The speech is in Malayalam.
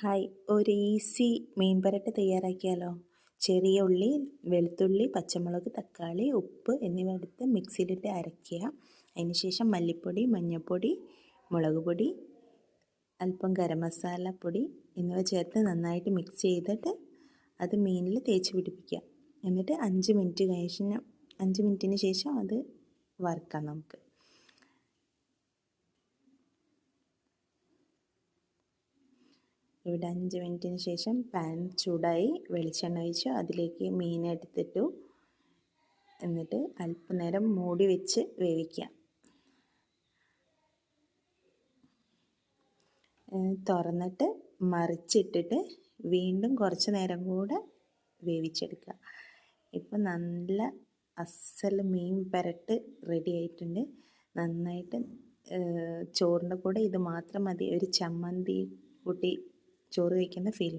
ഹായ്, ഒരു ഈസി മീൻ പുരട്ട് തയ്യാറാക്കിയാലോ? ചെറിയ ഉള്ളി, വെളുത്തുള്ളി, പച്ചമുളക്, തക്കാളി, ഉപ്പ് എന്നിവ എടുത്ത് മിക്സിയിലിട്ട് അരയ്ക്കുക. അതിനുശേഷം മല്ലിപ്പൊടി, മഞ്ഞൾപ്പൊടി, മുളക് പൊടി, അല്പം ഗരം മസാല പൊടി എന്നിവ ചേർത്ത് നന്നായിട്ട് മിക്സ് ചെയ്തിട്ട് അത് മീനിൽ തേച്ച് പിടിപ്പിക്കുക. എന്നിട്ട് 5 മിനിറ്റിന് ശേഷം അത് വറുക്കാം നമുക്ക്. ഇവിടെ 5 മിനിറ്റിന് ശേഷം പാൻ ചൂടായി, വെളിച്ചെണ്ണ ഒഴിച്ചു, അതിലേക്ക് മീൻ എടുത്തിട്ടു. എന്നിട്ട് അല്പനേരം മൂടി വെച്ച് വേവിക്കുക. തുറന്നിട്ട് മറിച്ചിട്ടിട്ട് വീണ്ടും കുറച്ച് നേരം കൂടെ വേവിച്ചെടുക്കുക. ഇപ്പം നല്ല അസൽ മീൻ പുരട്ട് റെഡി ആയിട്ടുണ്ട്. നന്നായിട്ട് ചോറിൻ്റെ കൂടെ ഇത് മാത്രം മതി, ഒരു ചമ്മന്തി കൂട്ടി ചോറ് കഴിക്കുന്ന ഫീൽ.